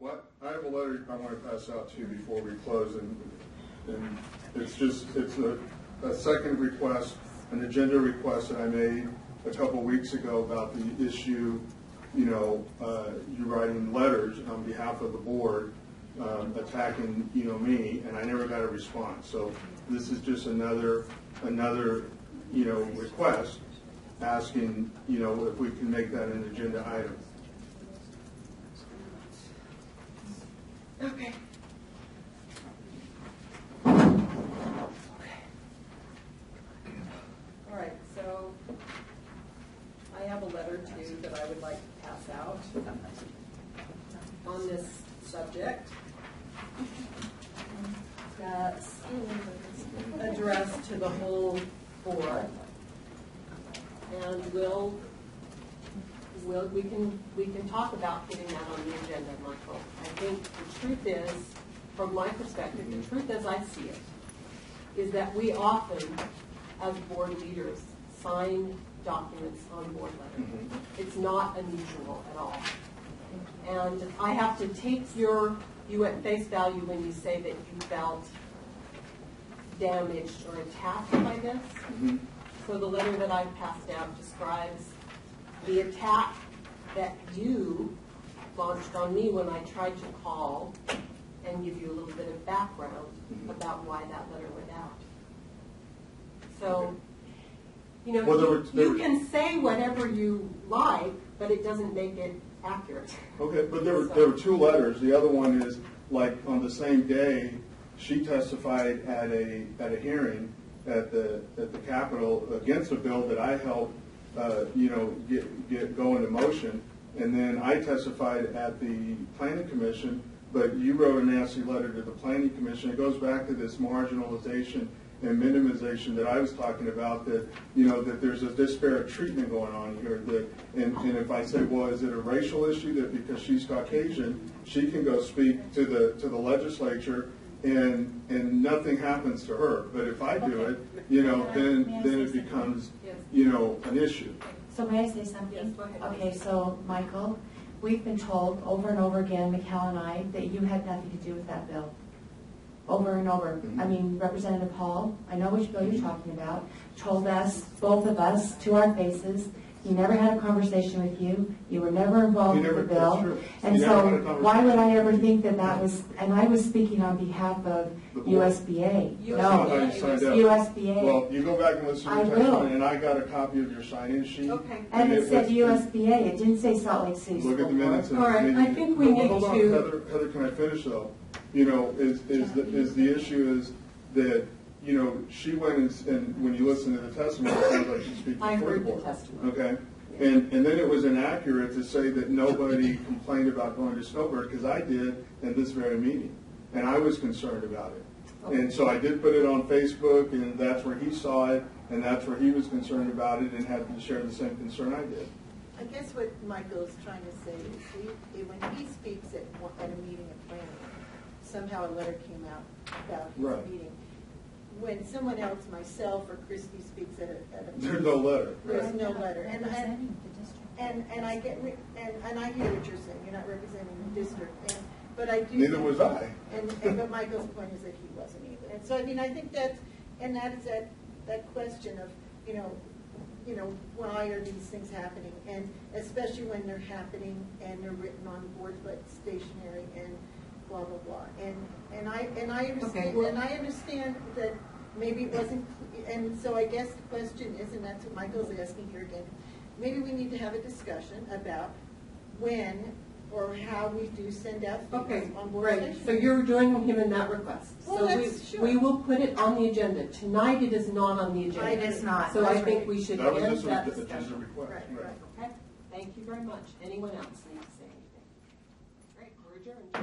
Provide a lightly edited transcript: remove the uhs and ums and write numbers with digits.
What? I have a letter I want to pass out to you before we close, and it's a second request, an agenda request that I made a couple weeks ago about the issue, you writing letters on behalf of the board, attacking, me, and I never got a response. So this is just another, request asking, if we can make that an agenda item. Okay. All right, so I have a letter too that I would like to pass out on this subject. That's addressed to the whole board, and we can talk about getting that on the agenda, Michael. I think the truth is, from my perspective, the truth as I see it, is that we often, as board leaders, sign documents on board letters. It's not unusual at all. And I have to take you at face value when you say that you felt damaged or attacked by this. So the letter that I passed out describes the attack that you launched on me when I tried to call and give you a little bit of background about why that letter went out. So, you can say whatever you like, but it doesn't make it accurate. Okay, but there were two letters. The other one is, like, on the same day, she testified at a hearing at the Capitol against a bill that I helped get go into motion, and then I testified at the Planning Commission, but you wrote a nasty letter to the Planning Commission. It goes back to this marginalization and minimization that I was talking about, that that there's a disparate treatment going on here, and if I say, well, is it a racial issue that because she's Caucasian she can go speak to the legislature and nothing happens to her, but if I do it, then it becomes an issue. So may I say something? Yes, go ahead. Okay, so Michael, we've been told over and over again, Mikhail and I, that you had nothing to do with that bill. Over and over. I mean, Representative Hall, I know which bill you're talking about, told us, both of us, to our faces, he never had a conversation with you. You were never involved with the bill. And so why would I ever think that was, and I was speaking on behalf of USBA. No, USBA. Well, you go back and listen to the testimony, and I got a copy of your sign-in sheet. Okay. And it said USBA. It didn't say Salt Lake City. Look at the minutes. All right, I think we need hold on, to... Heather, can I finish, though? Is the issue is that, she went and when you listen to the testimony, it sounds like she's speaking for the board. I heard the testimony. Okay. And then it was inaccurate to say that nobody complained about going to Snowbird, because I did in this very meeting. And I was concerned about it. Okay. And so I did put it on Facebook, and that's where he saw it, and that's where he was concerned about it and had to share the same concern I did. I guess what Michael is trying to say is when he speaks at a meeting of planning, somehow a letter came out about his meeting. When someone else, myself or Christy, speaks at a there's no letter. There's no letter, and I get and I hear what you're saying. You're not representing the district, but I do. Neither was I. But Michael's point is that he wasn't either. And so I mean, I think that is that question of why are these things happening, and especially when they're happening and they're written on boards like stationery and blah blah blah. And I understand, and I understand that maybe it wasn't. And so I guess the question is, and that's what Michael's asking here again. Maybe we need to have a discussion about when or how we do send out things on board stationery. So you're joining him in that request. Well, so we will put it on the agenda. Tonight it is not on the agenda. It is not. So I think we should end that Just a discussion. request. Right. Okay. Thank you very much. Anyone else need to say anything? Great. We're adjourned.